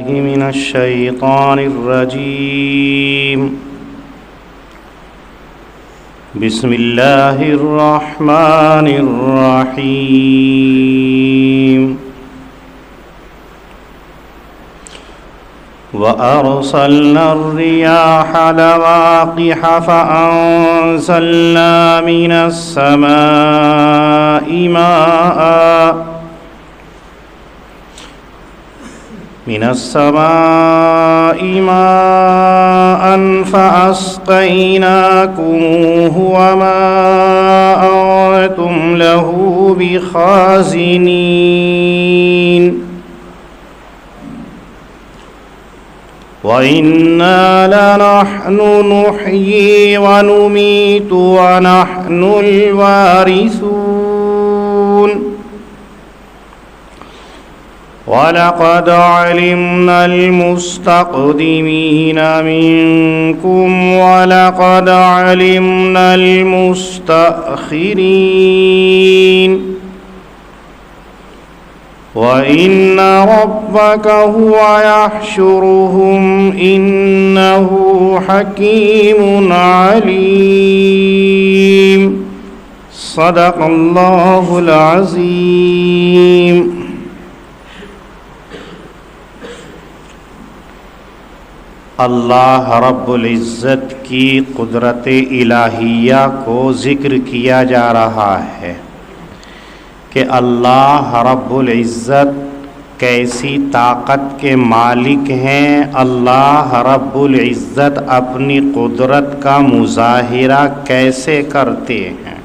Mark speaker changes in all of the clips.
Speaker 1: من الشيطان الرجيم. بسم الله الرحمن الرحيم. وأرسلنا الرياح لواقح فأنزلنا من السماء ماء فأسقيناكموه وما أنتم له بخازنين. وَإِنَّا لَنَحْنُ نُحْيِي وَنُمِيتُ وَنَحْنُ الْوَارِثُونَ. وَلَقَدْ عَلِمْنَا الْمُسْتَقْدِمِينَ مِنكُمْ وَلَقَدْ عَلِمْنَا الْمُسْتَأْخِرِينَ. وَإِنَّ رَبَّكَ هُوَ يَحْشُرُهُمْ إِنَّهُ حَكِيمٌ عَلِيمٌ. صدق اللہ العظیم. اللہ رب العزت کی قدرت الہیہ کو ذکر کیا جا رہا ہے کہ اللہ رب العزت کیسی طاقت کے مالک ہیں. اللہ رب العزت اپنی قدرت کا مظاہرہ کیسے کرتے ہیں.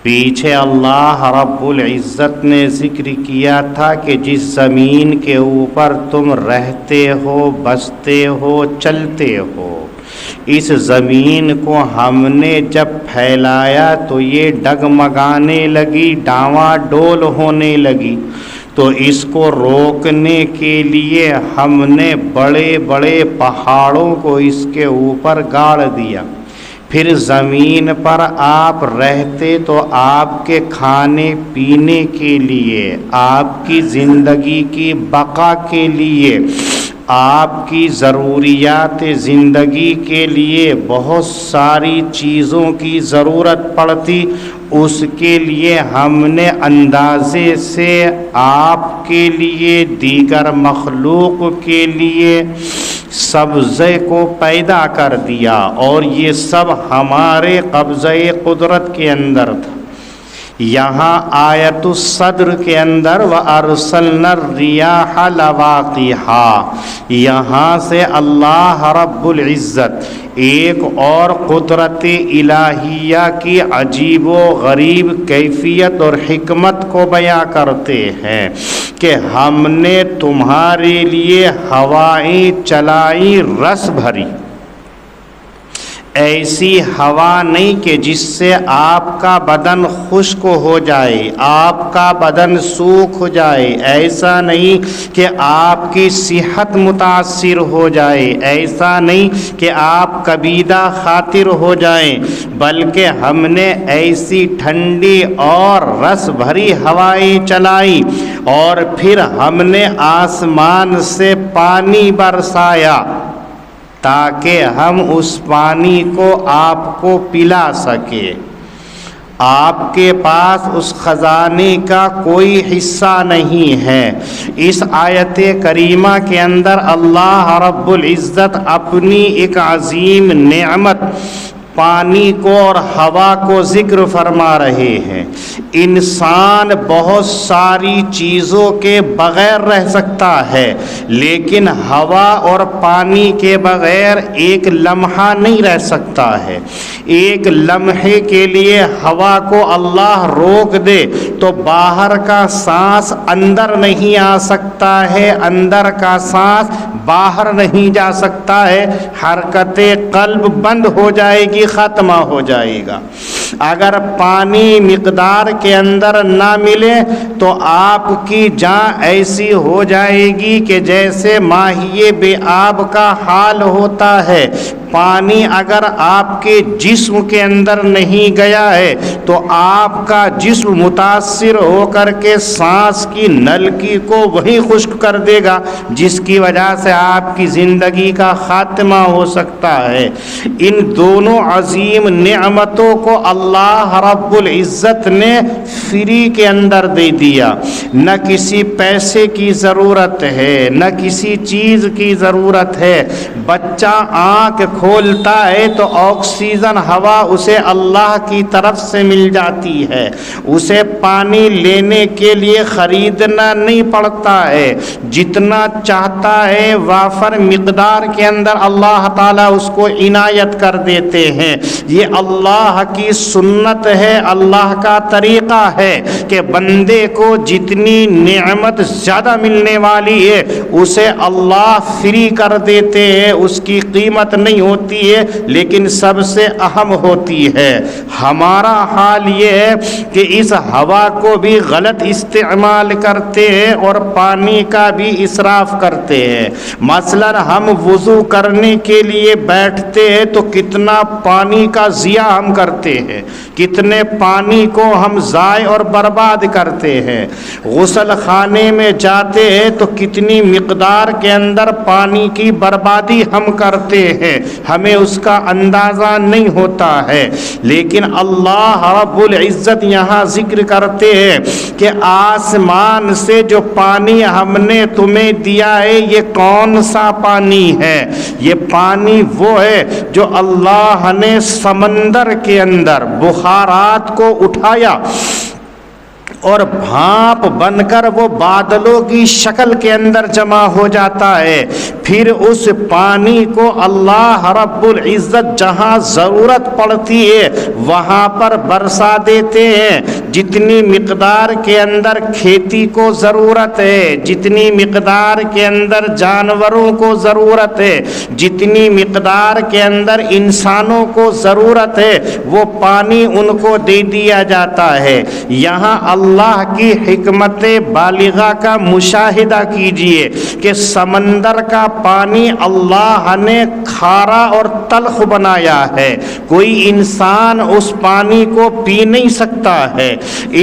Speaker 1: پیچھے اللہ رب العزت نے ذکر کیا تھا کہ جس زمین کے اوپر تم رہتے ہو، بستے ہو، چلتے ہو، اس زمین کو ہم نے جب پھیلایا تو یہ ڈگمگانے لگی، ڈاواں ڈول ہونے لگی. تو اس کو روکنے کے لیے ہم نے بڑے بڑے پہاڑوں کو اس کے اوپر گاڑ دیا. پھر زمین پر آپ رہتے تو آپ کے کھانے پینے کے لیے، آپ کی زندگی کی بقا کے لیے، آپ کی ضروریات زندگی کے لیے بہت ساری چیزوں کی ضرورت پڑتی. اس کے لیے ہم نے اندازے سے آپ کے لیے، دیگر مخلوق کے لیے سبزے کو پیدا کر دیا، اور یہ سب ہمارے قبضۂ قدرت کے اندر تھا. یہاں آیت الصدر کے اندر وَأَرْسَلْنَا الرِّيَاحَ لَوَاقِحَا، یہاں سے اللہ رب العزت ایک اور قدرت الہیہ کی عجیب و غریب کیفیت اور حکمت کو بیان کرتے ہیں کہ ہم نے تمہارے لیے ہوائیں چلائی، رس بھری. ایسی ہوا نہیں کہ جس سے آپ کا بدن خشک ہو جائے، آپ کا بدن سوکھ ہو جائے. ایسا نہیں کہ آپ کی صحت متاثر ہو جائے، ایسا نہیں کہ آپ کبیدہ خاطر ہو جائیں، بلکہ ہم نے ایسی ٹھنڈی اور رس بھری ہوائیں چلائی، اور پھر ہم نے آسمان سے پانی برسایا تاکہ ہم اس پانی کو آپ کو پلا سکے. آپ کے پاس اس خزانے کا کوئی حصہ نہیں ہے. اس آیت کریمہ کے اندر اللہ رب العزت اپنی ایک عظیم نعمت پانی کو اور ہوا کو ذکر فرما رہے ہیں. انسان بہت ساری چیزوں کے بغیر رہ سکتا ہے، لیکن ہوا اور پانی کے بغیر ایک لمحہ نہیں رہ سکتا ہے. ایک لمحے کے لیے ہوا کو اللہ روک دے تو باہر کا سانس اندر نہیں آ سکتا ہے، اندر کا سانس باہر نہیں جا سکتا ہے. حرکت قلب بند ہو جائے گی، ختم ہو جائے گا. اگر پانی مقدار کے اندر نہ ملے تو آپ کی جان ایسی ہو جائے گی کہ جیسے ماہی بے آب کا حال ہوتا ہے. پانی اگر آپ کے جسم کے اندر نہیں گیا ہے تو آپ کا جسم متاثر ہو کر کے سانس کی نلکی کو وہی خشک کر دے گا، جس کی وجہ سے آپ کی زندگی کا خاتمہ ہو سکتا ہے۔ ان دونوں عظیم نعمتوں کو اللہ رب العزت نے فری کے اندر دے دیا، نہ کسی پیسے کی ضرورت ہے، نہ کسی چیز کی ضرورت ہے۔ بچہ آنکھ کھولتا ہے تو آکسیجن ہوا اسے اللہ کی طرف سے مل جاتی ہے، اسے پانی لینے کے لیے خریدنا نہیں پڑتا ہے، جتنا چاہتا ہے وافر مقدار کے اندر اللہ تعالیٰ اس کو عنایت کر دیتے ہیں۔ یہ اللہ کی سنت ہے، اللہ کا طریقہ ہے کہ بندے کو جتنی نعمت زیادہ ملنے والی ہے اسے اللہ فری کر دیتے ہیں، اس کی قیمت نہیں ہوتی ہے لیکن سب سے اہم ہوتی ہے۔ ہمارا حال یہ ہے کہ اس ہوا کو بھی غلط استعمال کرتے ہیں اور پانی کا بھی اسراف کرتے ہیں۔ مثلا ہم وضو کرنے کے لیے بیٹھتے ہیں تو کتنا پانی کا ضیاع ہم کرتے ہیں، کتنے پانی کو ہم ضائع اور برباد کرتے ہیں۔ غسل خانے میں جاتے ہیں تو کتنی مقدار کے اندر پانی کی بربادی ہم کرتے ہیں، ہمیں اس کا اندازہ نہیں ہوتا ہے۔ لیکن اللہ رب العزت یہاں ذکر کرتے ہیں کہ آسمان سے جو پانی ہم نے تمہیں دیا ہے یہ کون سا پانی ہے؟ یہ پانی وہ ہے جو اللہ نے سمندر کے اندر بخارات کو اٹھایا اور بھاپ بن کر وہ بادلوں کی شکل کے اندر جمع ہو جاتا ہے، پھر اس پانی کو اللہ رب العزت جہاں ضرورت پڑتی ہے وہاں پر برسا دیتے ہیں۔ جتنی مقدار کے اندر کھیتی کو ضرورت ہے، جتنی مقدار کے اندر جانوروں کو ضرورت ہے، جتنی مقدار کے اندر انسانوں کو ضرورت ہے وہ پانی ان کو دے دیا جاتا ہے۔ یہاں اللہ کی حکمت بالغہ کا مشاہدہ کیجئے کہ سمندر کا پانی اللہ نے کھارا اور تلخ بنایا ہے، کوئی انسان اس پانی کو پی نہیں سکتا ہے،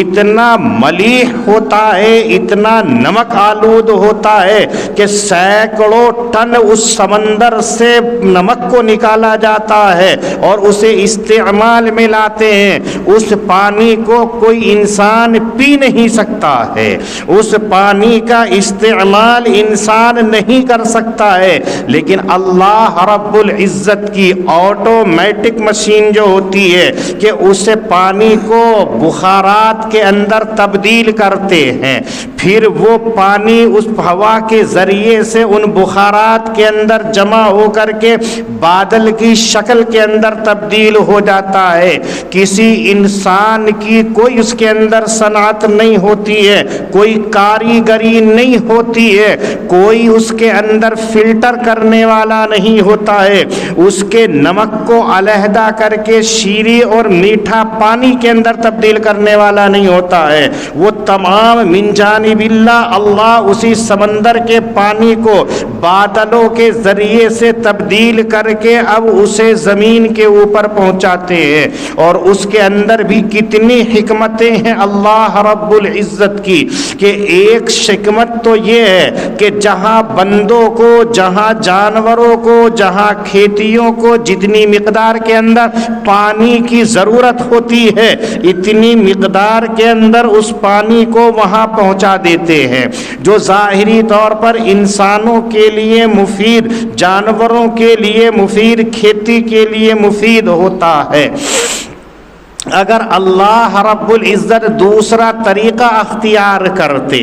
Speaker 1: اتنا ملیح ہوتا ہے، اتنا نمک آلود ہوتا ہے کہ سینکڑوں ٹن اس سمندر سے نمک کو نکالا جاتا ہے اور اسے استعمال میں لاتے ہیں۔ اس پانی کو کوئی انسان پی نہیں سکتا ہے، اس پانی کا استعمال انسان نہیں کر سکتا ہے، لیکن اللہ رب العزت کی آٹومیٹک مشین جو ہوتی ہے کہ اس پانی کو بخارات کے اندر تبدیل کرتے ہیں، پھر وہ پانی اس ہوا کے ذریعے سے ان بخارات کے اندر جمع ہو کر کے بادل کی شکل کے اندر تبدیل ہو جاتا ہے۔ کسی انسان کی کوئی اس کے اندر صنعت نہیں ہوتی ہے، کوئی کاریگری نہیں ہوتی ہے، کوئی اس کے اندر فلٹر کرنے والا نہیں ہوتا ہے، اس کے نمک کو علیحدہ کر کے شیریں اور میٹھا پانی کے اندر تبدیل کرنے والا نہیں ہوتا ہے۔ وہ تمام من جانب اللہ، اللہ اسی سمندر کے پانی کو بادلوں کے ذریعے سے تبدیل کر کے اب اسے زمین کے اوپر پہنچاتے ہیں، اور اس کے اندر بھی کتنی حکمتیں ہیں اللہ رب العزت کی کہ ایک حکمت تو یہ ہے کہ جہاں بندوں کو، جہاں جانوروں کو، جہاں کھیتیوں کو جتنی مقدار کے اندر پانی کی ضرورت ہوتی ہے اتنی مقدار کے اندر اس پانی کو وہاں پہنچا دیتے ہیں، جو ظاہری طور پر انسانوں کے لیے مفید، جانوروں کے لیے مفید، کھیتی کے لیے مفید ہوتا ہے۔ اگر اللہ رب العزت دوسرا طریقہ اختیار کرتے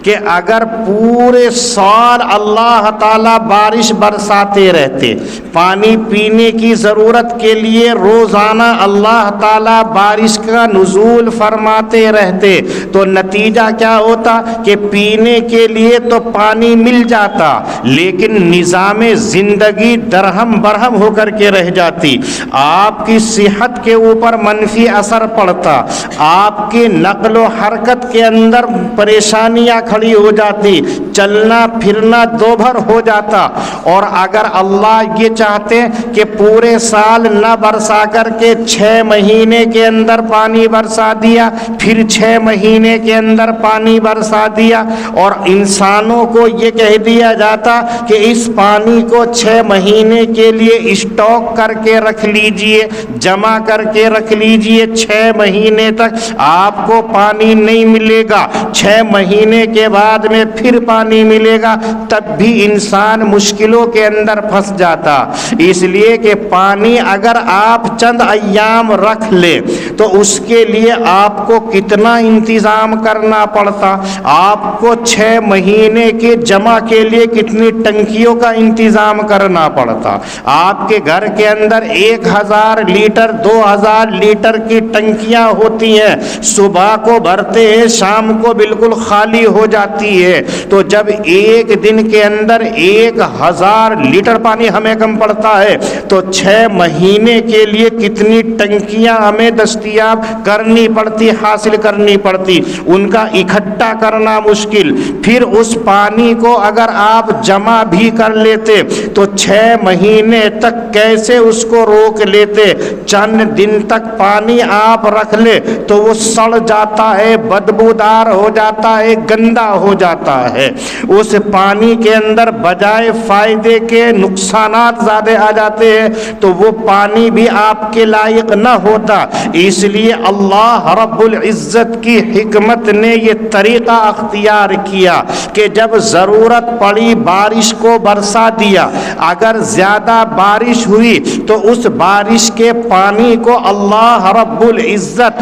Speaker 1: کہ اگر پورے سال اللہ تعالیٰ بارش برساتے رہتے، پانی پینے کی ضرورت کے لیے روزانہ اللہ تعالیٰ بارش کا نزول فرماتے رہتے، تو نتیجہ کیا ہوتا کہ پینے کے لیے تو پانی مل جاتا لیکن نظام زندگی درہم برہم ہو کر کے رہ جاتی، آپ کی صحت کے اوپر منفی اثر پڑتا، آپ کی نقل و حرکت کے اندر پریشانیاں کھڑی ہو جاتی، چلنا پھرنا دوبھر ہو جاتا۔ اور اگر اللہ یہ چاہتے کہ پورے سال نہ برسا کر کے 6 مہینے کے اندر پانی برسا دیا، پھر 6 مہینے کے اندر پانی برسا دیا، اور انسانوں کو یہ کہہ دیا جاتا کہ اس پانی کو 6 مہینے کے لیے اسٹاک کر کے رکھ لیجئے، جمع کر کے رکھ لیجئے، 6 مہینے تک آپ کو پانی نہیں ملے گا، 6 مہینے کے بعد میں پھر پانی ملے گا، تب بھی انسان مشکلوں کے اندر پھنس جاتا۔ اس لیے کہ پانی اگر آپ چند ایام رکھ لے تو اس کے لیے آپ کو کتنا انتظام کرنا پڑتا، آپ کو 6 مہینے کے جمع کے لیے کتنی ٹنکیوں کا انتظام کرنا پڑتا۔ آپ کے گھر کے اندر 1000 لیٹر 2000 لیٹر کی ٹنکیاں ہوتی ہیں، صبح کو بھرتے ہیں، شام کو بالکل خالی ہو جاتی ہے۔ تو جب ایک دن کے اندر 1000 لیٹر پانی ہمیں کم پڑتا ہے تو 6 مہینے کے لیے کتنی ٹنکیاں ہمیں دستیاب کرنی پڑتی، حاصل کرنی پڑتی، ان کا اکٹھا کرنا مشکل۔ پھر اس پانی کو اگر آپ جمع بھی کر لیتے تو 6 مہینے تک کیسے اس کو روک لیتے؟ چند دن تک پانی آپ رکھ لے تو وہ سڑ جاتا ہے، بدبودار ہو جاتا ہے، گندا ہو جاتا ہے۔ اس پانی کے اندر بجائے فائدے کے نقصانات زیادہ آ جاتے ہیں، تو وہ پانی بھی آپ کے لائق نہ ہوتا۔ اس لیے اللہ رب العزت کی حکمت نے یہ طریقہ اختیار کیا کہ جب ضرورت پڑی بارش کو برسا دیا، اگر زیادہ بارش ہوئی تو اس بارش کے پانی کو اللہ رب العزت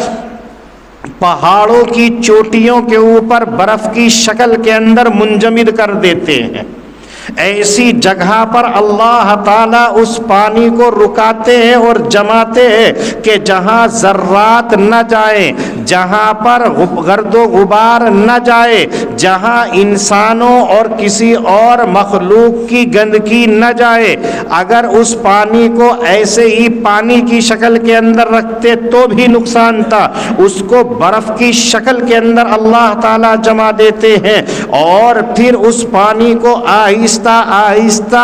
Speaker 1: پہاڑوں کی چوٹیوں کے اوپر برف کی شکل کے اندر منجمد کر دیتے ہیں۔ ایسی جگہ پر اللہ تعالیٰ اس پانی کو رکاتے ہیں اور جماتے ہیں کہ جہاں ذرات نہ جائیں، جہاں پر گرد و غبار نہ جائے، جہاں انسانوں اور کسی اور مخلوق کی گندگی نہ جائے۔ اگر اس پانی کو ایسے ہی پانی کی شکل کے اندر رکھتے تو بھی نقصان تھا، اس کو برف کی شکل کے اندر اللہ تعالیٰ جما دیتے ہیں اور پھر اس پانی کو آہستہ آہستہ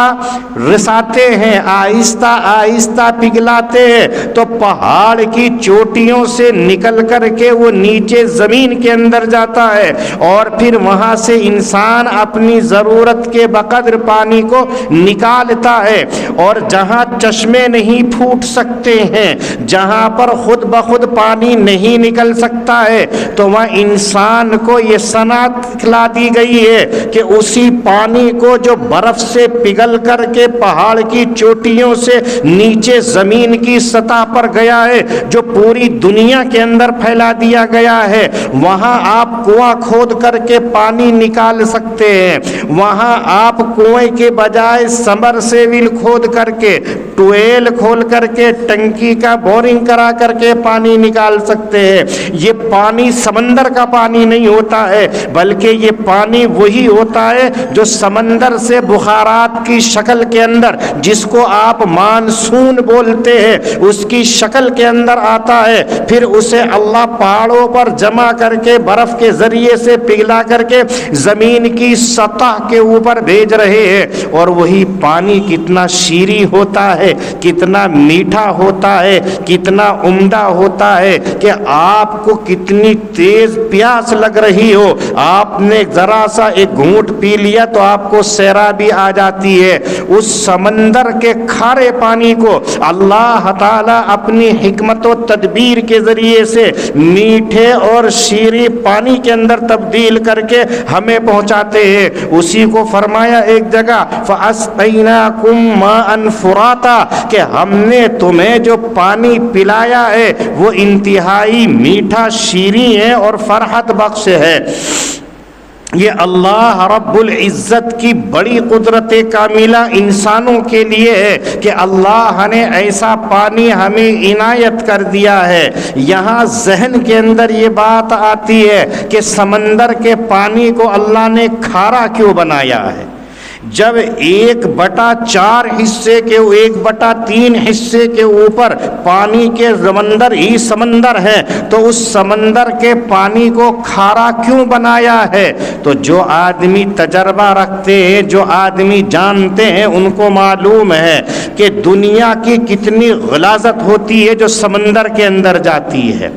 Speaker 1: رساتے ہیں، آہستہ آہستہ پگھلاتے ہیں، تو پہاڑ کی چوٹیوں سے نکل کر کے وہ نیچے زمین کے اندر جاتا ہے، اور پھر وہاں سے انسان اپنی ضرورت کے بقدر پانی کو نکالتا ہے۔ اور جہاں چشمے نہیں پھوٹ سکتے ہیں، جہاں پر خود بخود پانی نہیں نکل سکتا ہے، تو وہاں انسان کو یہ صنعت کھلا دی گئی ہے کہ اسی پانی کو جو برف سے پگھل کر کے پہاڑ کی چوٹیوں سے نیچے زمین کی سطح پر گیا ہے، جو پوری دنیا کے اندر پھیلا دیا گیا ہے، وہاں آپ کنواں کھود کر کے پانی نکال سکتے ہیں۔ وہاں آپ کنویں کے بجائے سمرسیبل کھود کر کے، ٹویل کھول کر کے، ٹنکی کا بورنگ کرا کر کے پانی نکال سکتے ہیں۔ یہ پانی سمندر کا پانی نہیں ہوتا ہے، بلکہ یہ پانی وہی ہوتا ہے جو سمندر سے بخارات کی شکل کے اندر، جس کو آپ مانسون بولتے ہیں، اس کی شکل کے اندر آتا ہے۔ پھر اسے اللہ پہاڑوں پر جمع کر کے برف کے ذریعے سے پگھلا کر کے زمین کی سطح کے اوپر بھیج رہے ہیں، اور وہی پانی کتنا شیریں ہوتا ہے، کتنا میٹھا ہوتا ہے، کتنا عمدہ ہوتا ہے کہ آپ کو کتنی تیز پیاس لگ رہی ہو، آپ نے ذرا سا ایک گھونٹ پی لیا تو آپ کو سیرابی آ جاتی ہے۔ اس سمندر کے کھارے پانی کو اللہ تعالیٰ اپنی حکمت و تدبیر کے ذریعے سے میٹھے اور شیریں پانی کے اندر تبدیل کر کے ہمیں پہنچاتے ہیں۔ اسی کو فرمایا ایک جگہ فَأَسْقَيْنَاكُمْ مَاءً فُرَاتًا، کہ ہم نے تمہیں جو پانی پلایا ہے وہ انتہائی میٹھا، شیریں ہے اور فرحت بخش ہے۔ یہ اللہ رب العزت کی بڑی قدرت کاملہ انسانوں کے لیے ہے کہ اللہ نے ایسا پانی ہمیں عنایت کر دیا ہے۔ یہاں ذہن کے اندر یہ بات آتی ہے کہ سمندر کے پانی کو اللہ نے کھارا کیوں بنایا ہے؟ جب 1/4 حصے کے 1/3 حصے کے اوپر پانی کے سمندر ہی سمندر ہے تو اس سمندر کے پانی کو کھارا کیوں بنایا ہے؟ تو جو آدمی تجربہ رکھتے ہیں، جو آدمی جانتے ہیں، ان کو معلوم ہے کہ دنیا کی کتنی غلاظت ہوتی ہے جو سمندر کے اندر جاتی ہے،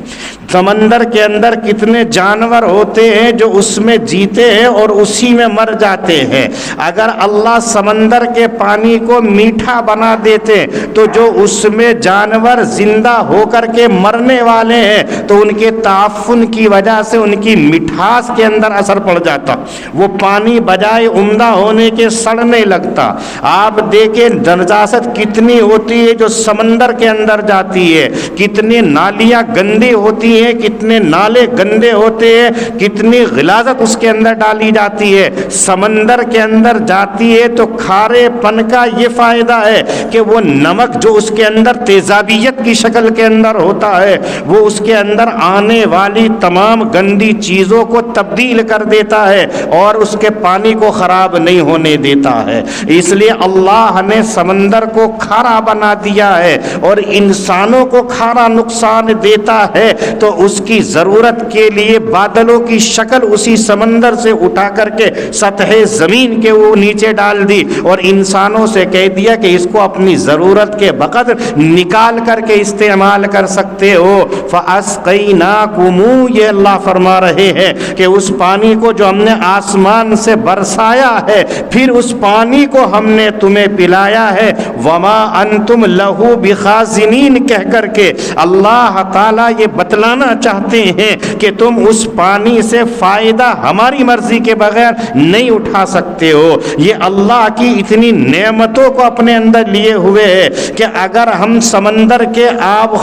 Speaker 1: سمندر کے اندر کتنے جانور ہوتے ہیں جو اس میں جیتے ہیں اور اسی میں مر جاتے ہیں۔ اگر اللہ سمندر کے پانی کو میٹھا بنا دیتے تو جو اس میں جانور زندہ ہو کر کے مرنے والے ہیں تو ان کے تعفن کی وجہ سے ان کی مٹھاس کے اندر اثر پڑ جاتا، وہ پانی بجائے عمدہ ہونے کے سڑنے لگتا۔ آپ دیکھیں نجاست کتنی ہوتی ہے جو سمندر کے اندر جاتی ہے، کتنی نالیاں گندی ہوتی ہیں، کتنے نالے گندے ہوتے ہیں، کتنی غلاظت اس کے اندر ڈالی جاتی ہے۔ سمندر کے اندر جاتی ہے تو کھارے پن کا یہ فائدہ ہے کہ وہ نمک جو اس کے اندر تیزابیت کی شکل کے اندر ہوتا ہے وہ اس کے اندر آنے والی تمام گندی چیزوں کو تبدیل کر دیتا ہے اور اس کے پانی کو خراب نہیں ہونے دیتا ہے۔ اس لیے اللہ نے سمندر کو کھارا بنا دیا ہے، اور انسانوں کو کھارا نقصان دیتا ہے تو اس کی ضرورت کے لیے بادلوں کی شکل اسی سمندر سے اٹھا کر کے سطح زمین کے وہ نیچے ڈال دی اور انسانوں سے کہہ دیا کہ اس کو اپنی ضرورت کے بقدر نکال کر کے استعمال کر سکتے ہو۔ فَأَسْقَيْنَاكُمُ، یہ اللہ فرما رہے ہیں کہ اس پانی کو جو ہم نے آسمان سے برسایا ہے پھر اس پانی کو ہم نے تمہیں پلایا ہے۔ وَمَا أَنْتُمْ لَهُ بِخَازِنِينَ کہہ کر کے اللہ تعالیٰ یہ بتلانا چاہتے ہیں کہ تم اس پانی سے فائدہ ہماری مرضی کے بغیر نہیں اٹھا سکتے ہو۔ یہ اللہ کی اتنی نعمتوں کو اپنے اندر لیے ہوئے ہے کہ اگر ہم سمندر کے آب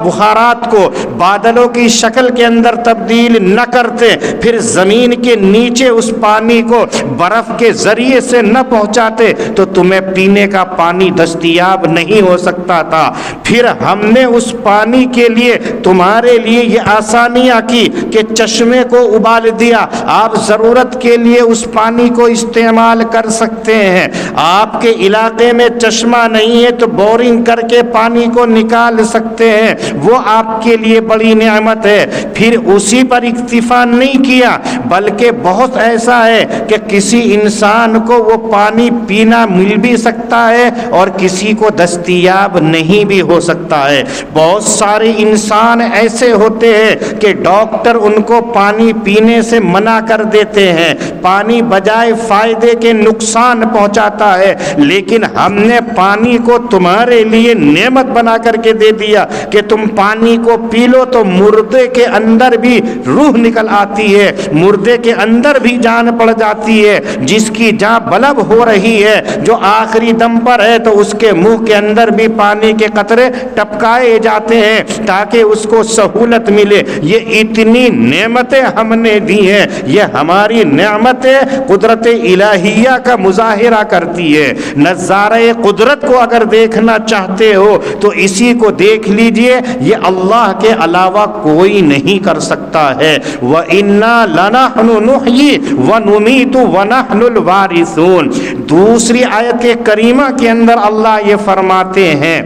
Speaker 1: بخارات کو بادلوں کی شکل کے اندر تبدیل نہ کرتے، پھر زمین کے نیچے اس پانی کو برف کے ذریعے سے نہ پہنچاتے تو تمہیں پینے کا پانی دستیاب نہیں ہو سکتا تھا۔ پھر ہم نے اس پانی کے لیے تمہارے لیے یہ آسانیاں کی کہ چشمے کو ابال دیا، آپ ضرورت کے لیے اس پانی کو استعمال کر سکتے ہیں۔ آپ کے علاقے میں چشمہ نہیں ہے تو بورنگ کر کے پانی کو نکال سکتے ہیں، وہ آپ کے لیے بڑی نعمت ہے۔ پھر اسی پر اکتفا نہیں کیا بلکہ بہت ایسا ہے کہ کسی انسان کو وہ پانی پینا مل بھی سکتا ہے اور کسی کو دستیاب نہیں بھی ہو سکتا ہے۔ بہت سارے انسان ایسے ہوتے ہیں کہ ڈاکٹر ان کو پانی پینے سے منع کر دیتے ہیں، پانی بجائے فائدے کے نقصان پہنچاتا ہے، لیکن ہم نے پانی کو تمہارے لیے نعمت بنا کر کے دے دیا کہ تم پانی کو پی لو تو مردے کے اندر بھی روح نکل آتی ہے، مردے کے اندر بھی جان پڑ جاتی ہے۔ جس کی جان بلب ہو رہی ہے، جو آخری دم پر ہے، تو اس کے منہ کے اندر بھی پانی کے قطرے ٹپکائے جاتے ہیں تاکہ اس کو سہولت ملے۔ یہ اتنی نعمتیں ہم نے دی ہیں، یہ ہماری نعمتیں قدرت الہیہ کا مظاہرہ کرتی ہے۔ نظارہ قدرت کو اگر دیکھنا چاہتے ہو تو اسی کو دیکھ لیجئے، یہ اللہ کے علاوہ کوئی نہیں کر سکتا ہے۔ وَإِنَّا لَنَحْنُ نُحْيِي وَنُمِيتُ وَنَحْنُ الْوَارِثُونَ۔ دوسری آیت کریمہ کے اندر اللہ یہ فرماتے ہیں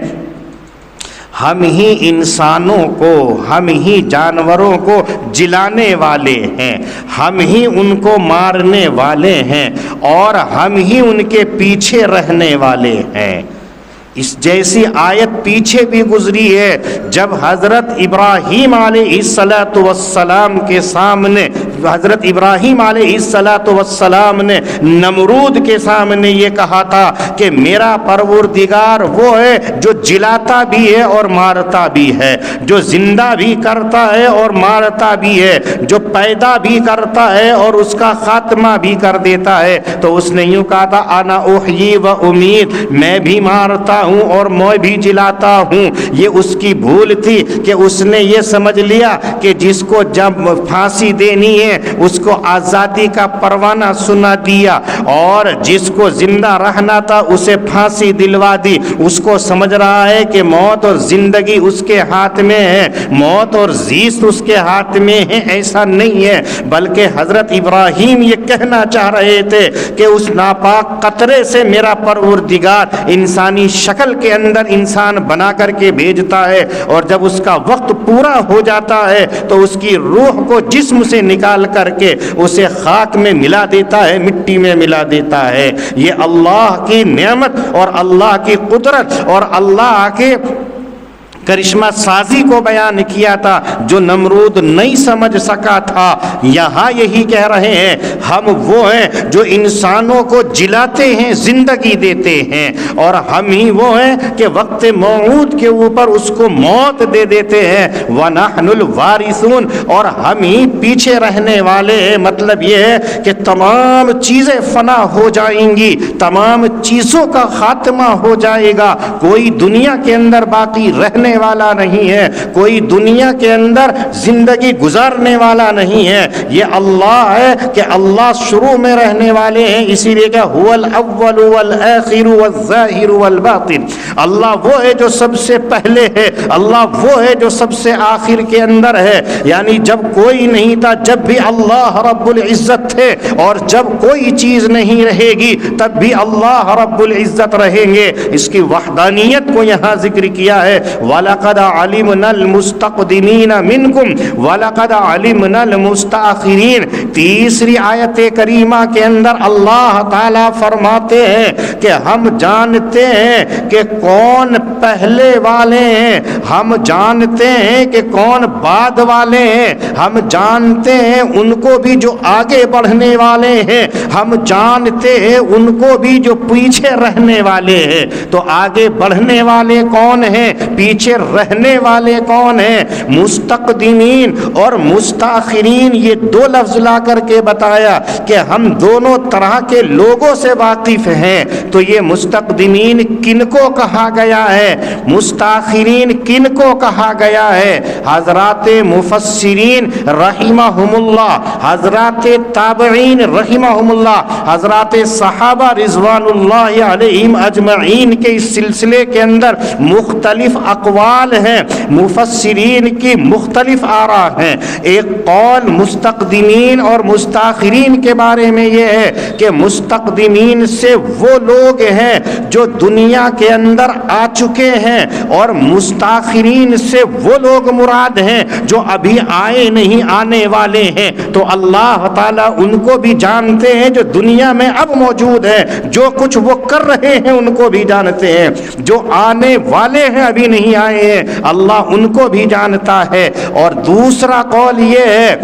Speaker 1: ہم ہی انسانوں کو، ہم ہی جانوروں کو جلانے والے ہیں، ہم ہی ان کو مارنے والے ہیں اور ہم ہی ان کے پیچھے رہنے والے ہیں۔ اس جیسی آیت پیچھے بھی گزری ہے جب حضرت ابراہیم علیہ السلام کے سامنے، حضرت ابراہیم علیہ السلام نے نمرود کے سامنے یہ کہا تھا کہ میرا پروردگار وہ ہے جو جلاتا بھی ہے اور مارتا بھی ہے، جو زندہ بھی کرتا ہے اور مارتا بھی ہے، جو پیدا بھی کرتا ہے اور اس کا خاتمہ بھی کر دیتا ہے۔ تو اس نے یوں کہا تھا انا احیی و امید، میں بھی مارتا ہوں اور میں بھی جلاتا ہوں۔ یہ اس کی بھول تھی کہ اس نے یہ سمجھ لیا کہ جس کو جب پھانسی دینی ہے ہیں اس کو آزادی کا پروانہ سنا دیا، اور جس کو زندہ رہنا تھا اسے پھانسی دلوا دی۔ اس کو سمجھ رہا ہے کہ موت اور زندگی اس کے ہاتھ میں ہے، موت اور زیست اس کے ہاتھ میں ہے۔ ایسا نہیں ہے، بلکہ حضرت ابراہیم یہ کہنا چاہ رہے تھے کہ اس ناپاک قطرے سے میرا پروردگار انسانی شکل کے اندر انسان بنا کر کے بھیجتا ہے، اور جب اس کا وقت پورا ہو جاتا ہے تو اس کی روح کو جسم سے نکال کر کے اسے خاک میں ملا دیتا ہے، مٹی میں ملا دیتا ہے۔ یہ اللہ کی نعمت اور اللہ کی قدرت اور اللہ کے کرشمہ سازی کو بیان کیا تھا جو نمرود نہیں سمجھ سکا تھا۔ یہاں یہی کہہ رہے ہیں ہم وہ ہیں جو انسانوں کو جلاتے ہیں، زندگی دیتے ہیں، اور ہم ہی وہ ہیں کہ وقت موعود کے اوپر اس کو موت دے دیتے ہیں۔ وَنَحْنُ الْوَارِثُونَ، اور ہم ہی پیچھے رہنے والے ہیں۔ مطلب یہ ہے کہ تمام چیزیں فنا ہو جائیں گی، تمام چیزوں کا خاتمہ ہو جائے گا، کوئی دنیا کے اندر باقی رہنے والا نہیں ہے، کوئی دنیا کے اندر زندگی گزارنے والا نہیں ہے۔ یہ اللہ ہے کہ اللہ شروع میں رہنے والے ہیں، اسی لیے کہ هو الاول والآخر والظاہر والباطن، اللہ وہ ہے جو سب سے پہلے ہے، اللہ وہ ہے جو سب سے آخر کے اندر ہے۔ یعنی جب کوئی نہیں تھا جب بھی اللہ رب العزت تھے، اور جب کوئی چیز نہیں رہے گی تب بھی اللہ رب العزت رہیں گے۔ اس کی وحدانیت کو یہاں ذکر کیا ہے، وَلَقَدْ عَلِمْنَا الْمُسْتَقْدِمِينَ مِنْكُمْ وَلَقَدْ عَلِمْنَا الْمُسْتَأْخِرِينَ۔ تیسری آیت کریمہ کے اندر اللہ تعالیٰ فرماتے ہیں کہ ہم جانتے ہیں کہ کون پہلے والے ہیں، ہم جانتے ہیں کہ کون بعد والے ہیں، ہم جانتے ہیں ان کو بھی جو آگے بڑھنے والے ہیں، ہم جانتے ہیں ان کو بھی جو پیچھے رہنے والے ہیں۔ تو آگے بڑھنے والے کون ہیں، پیچھے رہنے والے کون ہیں؟ مستقدمین اور مستاخرین، یہ دو لفظ لا کر کے بتایا کہ ہم دونوں طرح کے لوگوں سے واقف ہیں۔ تو یہ مستقدمین کن کو کہا گیا ہے، مستاخرین کن کو کہا گیا ہے؟ حضرات مفسرین رحمہم اللہ، حضرات تابعین رحمہم اللہ، حضرات صحابہ رضوان اللہ علیہم اجمعین کے اس سلسلے کے اندر مختلف اقوال ہیں، مفسرین کی مختلف آراء ہیں۔ ایک قول مستقدمین اور مستاخرین کے بارے میں یہ ہے کہ مستقدمین سے وہ لوگ ہیں جو دنیا کے اندر آ چکے ہیں، اور مستاخرین سے وہ لوگ مراد ہیں جو ابھی آئے نہیں، آنے والے ہیں۔ تو اللہ تعالیٰ ان کو بھی جانتے ہیں جو دنیا میں اب موجود ہیں، جو کچھ وہ کر رہے ہیں ان کو بھی جانتے ہیں، جو آنے والے ہیں ابھی نہیں آئے ہیں اللہ ان کو بھی جانتا ہے۔ اور دوسرا قول یہ ہے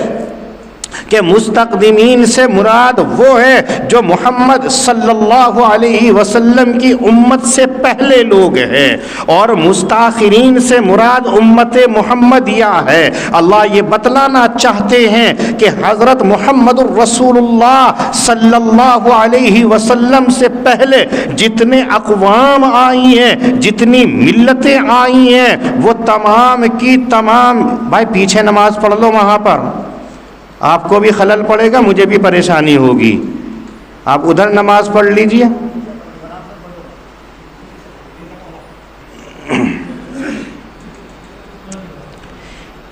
Speaker 1: کہ مستقدمین سے مراد وہ ہے جو محمد صلی اللہ علیہ وسلم کی امت سے پہلے لوگ ہیں، اور مستاخرین سے مراد امت محمدیہ ہے۔ اللہ یہ بتلانا چاہتے ہیں کہ حضرت محمد الرسول اللہ صلی اللہ علیہ وسلم سے پہلے جتنے اقوام آئی ہیں، جتنی ملتیں آئی ہیں، وہ تمام کی تمام، بھائی پیچھے نماز پڑھ لو، وہاں پر آپ کو بھی خلل پڑے گا، مجھے بھی پریشانی ہوگی، آپ ادھر نماز پڑھ لیجئے۔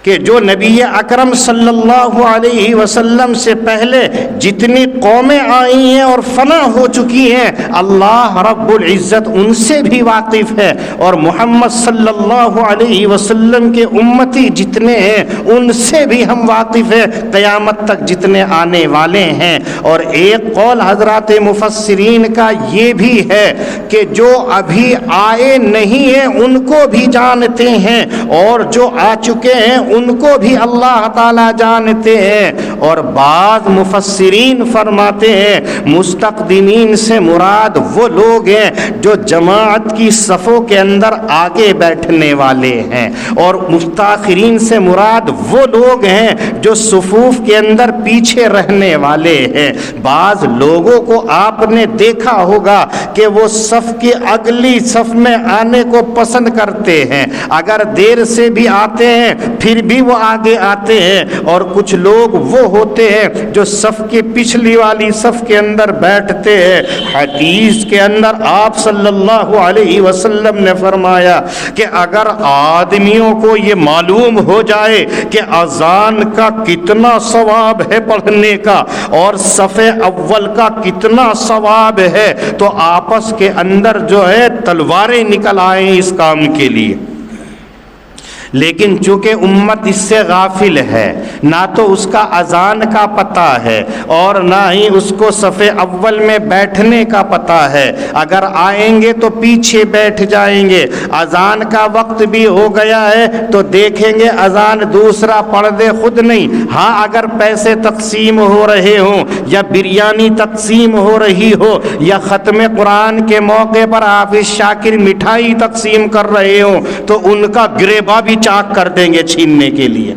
Speaker 1: کہ جو نبی اکرم صلی اللہ علیہ وسلم سے پہلے جتنی قومیں آئی ہیں اور فنا ہو چکی ہیں، اللہ رب العزت ان سے بھی واقف ہے، اور محمد صلی اللہ علیہ وسلم کے امتی جتنے ہیں ان سے بھی ہم واقف ہیں، قیامت تک جتنے آنے والے ہیں۔ اور ایک قول حضرات مفسرین کا یہ بھی ہے کہ جو ابھی آئے نہیں ہیں ان کو بھی جانتے ہیں، اور جو آ چکے ہیں ان کو بھی اللہ تعالی جانتے ہیں۔ اور بعض مفسرین فرماتے ہیں مستقدمین سے مراد وہ لوگ ہیں جو جماعت کی صفوں کے اندر آگے بیٹھنے والے ہیں، اور مستاخرین سے مراد وہ لوگ ہیں جو صفوف کے اندر پیچھے رہنے والے ہیں۔ بعض لوگوں کو آپ نے دیکھا ہوگا کہ وہ صف کی اگلی صف میں آنے کو پسند کرتے ہیں، اگر دیر سے بھی آتے ہیں پھر بھی وہ آگے آتے ہیں، اور کچھ لوگ وہ ہوتے ہیں جو صف کے پچھلی والی صف کے اندر بیٹھتے ہیں۔ حدیث کے اندر آپ صلی اللہ علیہ وسلم نے فرمایا کہ اگر آدمیوں کو یہ معلوم ہو جائے کہ اذان کا کتنا ثواب ہے پڑھنے کا اور صف اول کا کتنا ثواب ہے، تو آپس کے اندر جو ہے تلواریں نکل آئیں اس کام کے لیے۔ لیکن چونکہ امت اس سے غافل ہے، نہ تو اس کا اذان کا پتہ ہے اور نہ ہی اس کو صف اول میں بیٹھنے کا پتہ ہے، اگر آئیں گے تو پیچھے بیٹھ جائیں گے، اذان کا وقت بھی ہو گیا ہے تو دیکھیں گے اذان دوسرا پڑھ دے خود نہیں، ہاں اگر پیسے تقسیم ہو رہے ہوں یا بریانی تقسیم ہو رہی ہو یا ختم قرآن کے موقع پر حافظ شاکر مٹھائی تقسیم کر رہے ہوں تو ان کا گریباں بھی چاک کر دیں گے چھیننے کے لیے،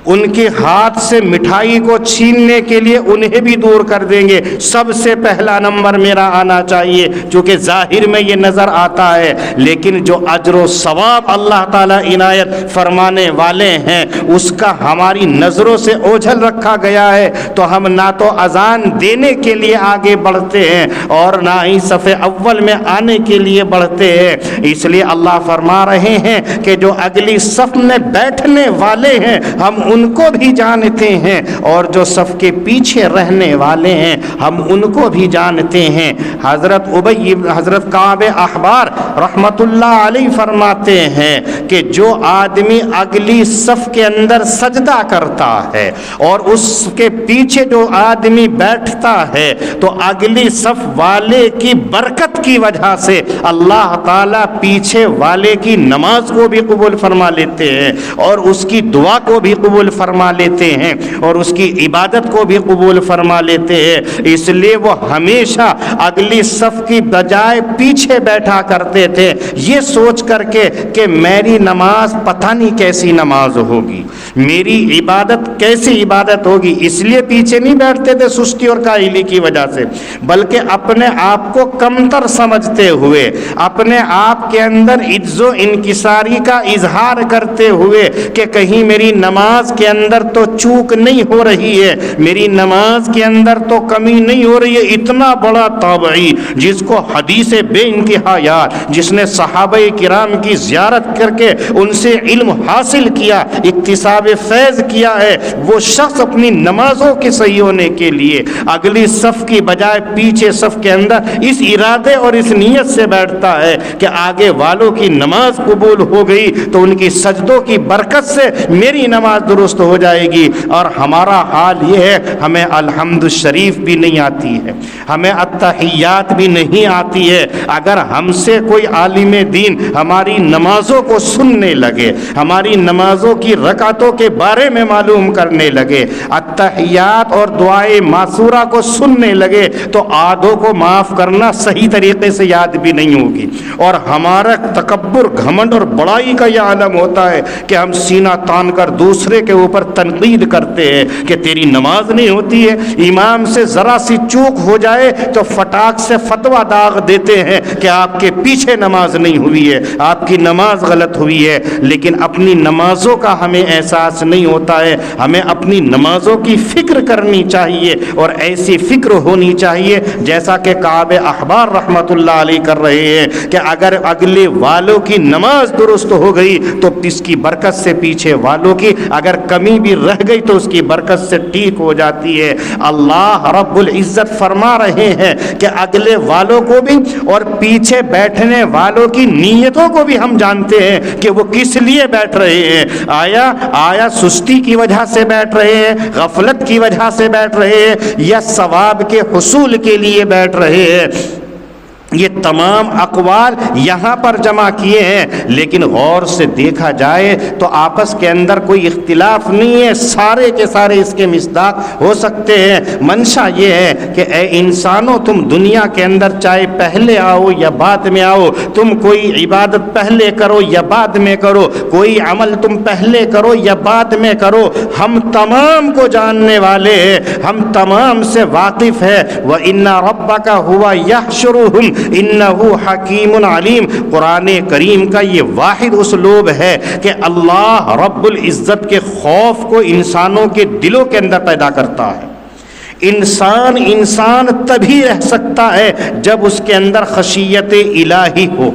Speaker 1: ان کے ہاتھ سے مٹھائی کو چھیننے کے لیے انہیں بھی دور کر دیں گے۔ سب سے پہلا نمبر میرا آنا چاہیے، چونکہ ظاہر میں یہ نظر آتا ہے، لیکن جو اجر و ثواب اللہ تعالیٰ عنایت فرمانے والے ہیں اس کا ہماری نظروں سے اوجھل رکھا گیا ہے، تو ہم نہ تو اذان دینے کے لیے آگے بڑھتے ہیں اور نہ ہی صف اول میں آنے کے لیے بڑھتے ہیں۔ اس لیے اللہ فرما رہے ہیں کہ جو اگلی صف میں بیٹھنے والے ہیں ہم ان کو بھی جانتے ہیں، اور جو صف کے پیچھے رہنے والے ہیں ہم ان کو بھی جانتے ہیں۔ حضرت کعب احبار رحمت اللہ علیہ فرماتے ہیں کہ جو آدمی اگلی صف کے اندر سجدہ کرتا ہے اور اس کے پیچھے جو آدمی بیٹھتا ہے تو اگلی صف والے کی برکت کی وجہ سے اللہ تعالیٰ پیچھے والے کی نماز کو بھی قبول فرما لیتے ہیں اور اس کی دعا کو بھی قبول فرما لیتے ہیں اور اس کی عبادت کو بھی قبول فرما لیتے ہیں۔ اس لیے وہ ہمیشہ اگلی صف کی بجائے پیچھے بیٹھا کرتے تھے، یہ سوچ کر کے کہ میری نماز پتہ نہیں کیسی نماز ہوگی، میری عبادت کیسی عبادت ہوگی، اس لیے پیچھے نہیں بیٹھتے تھے سستی اور کاہلی کی وجہ سے، بلکہ اپنے آپ کو کمتر سمجھتے ہوئے، اپنے آپ کے اندر عجز و انکساری کا اظہار کرتے ہوئے کہ کہیں میری نماز کے اندر تو چوک نہیں ہو رہی ہے، میری نماز کے اندر تو کمی نہیں ہو رہی ہے۔ اتنا بڑا تابعی جس کو حدیث بے انتہا یاد، جس نے صحابہ کرام کی زیارت کر کے ان سے علم حاصل کیا، اکتساب فیض کیا ہے، وہ شخص اپنی نمازوں کے صحیح ہونے کے لیے اگلی صف کی بجائے پیچھے صف کے اندر اس ارادے اور اس نیت سے بیٹھتا ہے کہ آگے والوں کی نماز قبول ہو گئی تو ان کی سجدوں کی برکت سے میری نماز درست ہو جائے گی۔ اور ہمارا حال یہ ہے، ہمیں الحمد شریف بھی نہیں آتی ہے، ہمیں التحیات بھی نہیں آتی ہے۔ اگر ہم سے کوئی عالم دین ہماری نمازوں کو سننے لگے، ہماری نمازوں کی رکعتوں کے بارے میں معلوم کرنے لگے، التحیات اور دعائے معصورہ کو سننے لگے تو آدھوں کو معاف کرنا صحیح طریقے سے یاد بھی نہیں ہوگی، اور ہمارا تکبر، گھمنڈ اور بڑائی کا یہ عالم ہوتا ہے کہ ہم سینہ تان کر دوسرے کے اوپر تنقید کرتے ہیں کہ تیری نماز نہیں ہوتی ہے۔ امام سے ذرا سی چوک ہو جائے تو فٹاک سے فتویٰ داغ دیتے ہیں کہ آپ کے پیچھے نماز نہیں ہوئی ہے، آپ کی نماز غلط ہوئی ہے، لیکن اپنی نمازوں کا ہمیں احساس نہیں ہوتا ہے۔ ہمیں اپنی نمازوں کی فکر کرنی چاہیے اور ایسی فکر ہونی چاہیے جیسا کہ کعب احبار رحمت اللہ علیہ کر رہے ہیں کہ اگر اگلے والوں کی نماز درست ہو گئی تو اس کی برکت سے پیچھے والوں کی اگر کمی بھی رہ گئی تو اس کی برکت سے ٹھیک ہو جاتی ہے۔ اللہ رب العزت فرما رہے ہیں کہ اگلے والوں کو بھی اور پیچھے بیٹھنے والوں کی نیتوں کو بھی ہم جانتے ہیں کہ وہ کس لیے بیٹھ رہے ہیں۔ آیا سستی کی وجہ سے بیٹھ رہے ہیں، غفلت کی وجہ سے بیٹھ رہے ہیں، یا ثواب کے حصول کے لیے بیٹھ رہے ہیں؟ یہ تمام اقوال یہاں پر جمع کیے ہیں، لیکن غور سے دیکھا جائے تو آپس کے اندر کوئی اختلاف نہیں ہے، سارے کے سارے اس کے مصداق ہو سکتے ہیں۔ منشا یہ ہے کہ اے انسانوں، تم دنیا کے اندر چاہے پہلے آؤ یا بعد میں آؤ، تم کوئی عبادت پہلے کرو یا بعد میں کرو، کوئی عمل تم پہلے کرو یا بعد میں کرو، ہم تمام کو جاننے والے ہیں، ہم تمام سے واقف ہے۔ وَإِنَّ رَبَّكَ هُوَ يَحْشُرُهُمْ انہ حکیم علیم۔ قرآن کریم کا یہ واحد اسلوب ہے کہ اللہ رب العزت کے خوف کو انسانوں کے دلوں کے اندر پیدا کرتا ہے۔ انسان تبھی رہ سکتا ہے جب اس کے اندر خشیت الہی ہو۔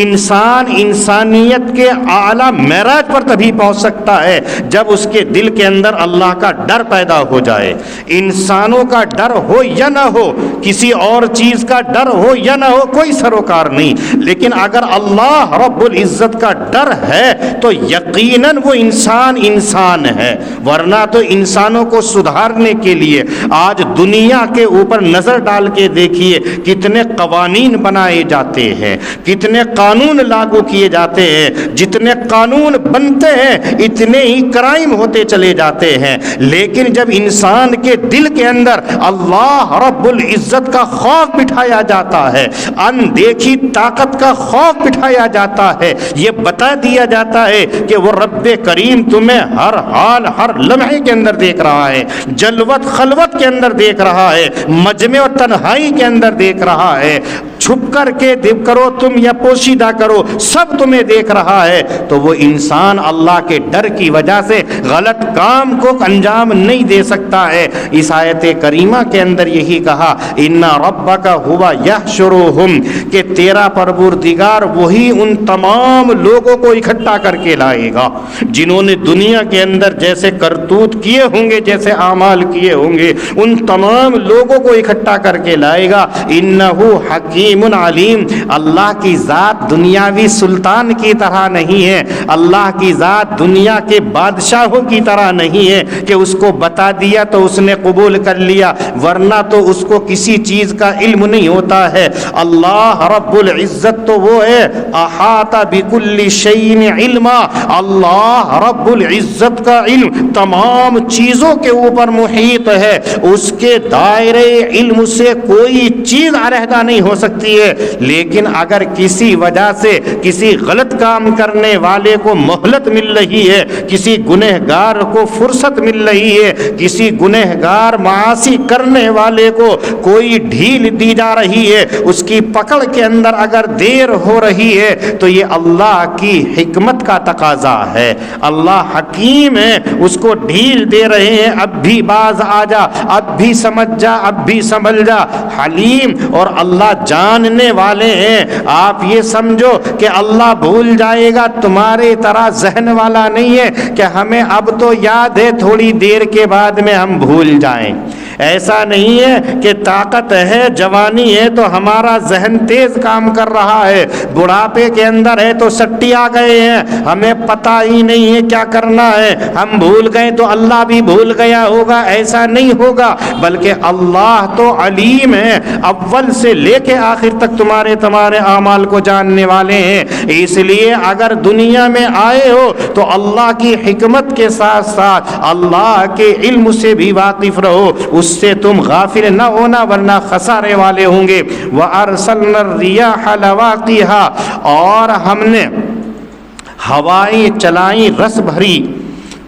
Speaker 1: انسان انسانیت کے اعلیٰ معراج پر تبھی پہنچ سکتا ہے جب اس کے دل کے اندر اللہ کا ڈر پیدا ہو جائے۔ انسانوں کا ڈر ہو یا نہ ہو، کسی اور چیز کا ڈر ہو یا نہ ہو، کوئی سروکار نہیں، لیکن اگر اللہ رب العزت کا ڈر ہے تو یقیناً وہ انسان ہے۔ ورنہ تو انسانوں کو سدھارنے کے لیے آج دنیا کے اوپر نظر ڈال کے دیکھیے کتنے قوانین بنائے جاتے ہیں، کتنے قانون لاگو کیے جاتے ہیں، جتنے قانون بنتے ہیں اتنے ہی کرائم ہوتے چلے جاتے ہیں۔ لیکن جب انسان کے دل کے اندر اللہ رب العزت کا خوف بٹھایا جاتا ہے، اندیکھی طاقت کا خوف بٹھایا جاتا ہے، یہ بتا دیا جاتا ہے کہ وہ رب کریم تمہیں ہر حال ہر لمحے کے اندر دیکھ رہا ہے، جلوت خلوت کے اندر دیکھ رہا ہے، مجمع اور تنہائی کے اندر دیکھ رہا ہے، چھپ کر کے کرو تم یا پوشیدہ کرو، سب تمہیں دیکھ رہا ہے، تو وہ انسان اللہ کے ڈر کی وجہ سے غلط کام کو انجام نہیں دے سکتا ہے۔ اس آیت کریمہ کے اندر یہی کہا ان ربک ھو یحشرھم، کہ تیرا پروردگار وہی ان تمام لوگوں کو اکٹھا کر کے لائے گا جنہوں نے دنیا کے اندر جیسے کرتوت کیے ہوں گے، جیسے اعمال کیے ہوں گے، ان تمام لوگوں کو اکٹھا کر کے لائے گا۔ انہ حکیم علیم، اللہ کی ذات دنیاوی سلطان کی طرح نہیں ہے، اللہ کی ذات دنیا کے بادشاہوں کی طرح نہیں ہے کہ اس کو بتا دیا تو اس نے قبول کر لیا، ورنہ تو اس کو کسی چیز کا علم نہیں ہوتا ہے۔ اللہ رب العزت تو وہ ہے احاط بکل شیء علما، اللہ رب العزت کا علم تمام چیزوں کے اوپر محیط ہے، اس کے دائرے علم سے کوئی چیز علیحدہ نہیں ہو سکتی ہے۔ لیکن اگر کسی وجہ سے کسی غلط کام کرنے والے کو مہلت مل رہی ہے، کسی گنہگار کو فرصت مل رہی ہے، کسی گنہگار معاصی کرنے والے کو کوئی ڈھیل دی جا رہی ہے، اس کی پکڑ کے اندر اگر دیر ہو رہی ہے تو یہ اللہ کی حکمت کا تقاضا ہے۔ اللہ حکیم ہے، اس کو ڈھیل دے رہے ہیں، اب بھی باز آ جا، اب بھی سمجھ جا، اب بھی سنبھل جا۔ حلیم اور اللہ جاننے والے ہیں۔ آپ یہ سمجھو کہ اللہ بھول جائے گا، تمہارے طرح ذہن والا نہیں ہے کہ ہمیں اب تو یاد ہے، تھوڑی دیر کے بعد میں ہم بھول جائیں۔ ایسا نہیں ہے کہ طاقت ہے، جوانی ہے تو ہمارا ذہن تیز کام کر رہا ہے، بڑھاپے کے اندر ہے تو سٹی آ گئے ہیں، ہمیں پتہ ہی نہیں ہے کیا کرنا ہے، ہم بھول گئے تو اللہ بھی بھول گیا ہوگا، ایسا نہیں ہوگا، بلکہ اللہ تو علیم ہے، اول سے لے کے آخر تک تمہارے اعمال کو جاننے والے ہیں۔ اس لیے اگر دنیا میں آئے ہو تو اللہ کی حکمت کے ساتھ ساتھ اللہ کے علم سے بھی واقف رہو، اس سے تم غافل نہ ہونا ورنہ خسارے والے ہوں گے۔ وَأَرْسَلْنَا الرِّيَاحَ لَوَاقِحَا، اور ہم نے ہوائیں چلائیں رس بھری،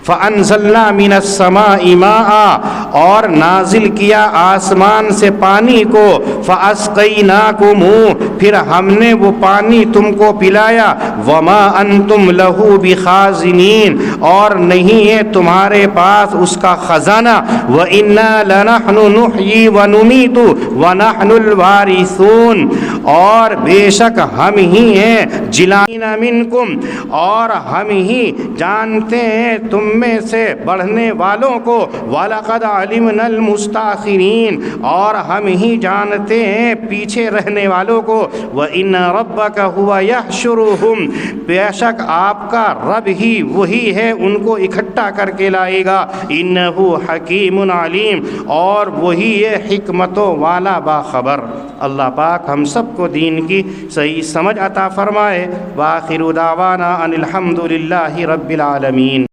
Speaker 1: فَأَنزَلْنَا مِنَ السَّمَاءِ مَاءً، اور نازل کیا آسمان سے پانی کو، فَأَسْقَيْنَاكُمُوهُ، پھر ہم نے وہ پانی تم کو پلایا، وَمَا أَنْتُمْ لَهُ بِخَازِنِينَ، اور نہیں ہے تمہارے پاس اس کا خزانہ، وَإِنَّا لَنَحْنُ نُحْيِي وَنُمِيتُ وَنَحْنُ الْوَارِثُونَ، اور بے شک ہم ہی ہیں جلائنا منکم، اور ہم ہی جانتے ہیں تم میں سے بڑھنے والوں کو، وَلَقَدْ عَلِمْنَا الْمُسْتَأْخِرِينَ، اور ہم ہی جانتے ہیں پیچھے رہنے والوں کو، وَإِنَّ رَبَّكَ هُوَ يَحْشُرُهُمْ، بے شک آپ کا رب ہی وہی ہے ان کو اکٹھا کر کے لائے گا، إِنَّهُ حَكِيمٌ عَلِيمٌ، اور وہی ہے حکمتوں والا باخبر۔ اللہ پاک ہم سب کو دین کی صحیح سمجھ عطا فرمائے۔ وآخر دعوانا ان الحمد للہ رب العالمین۔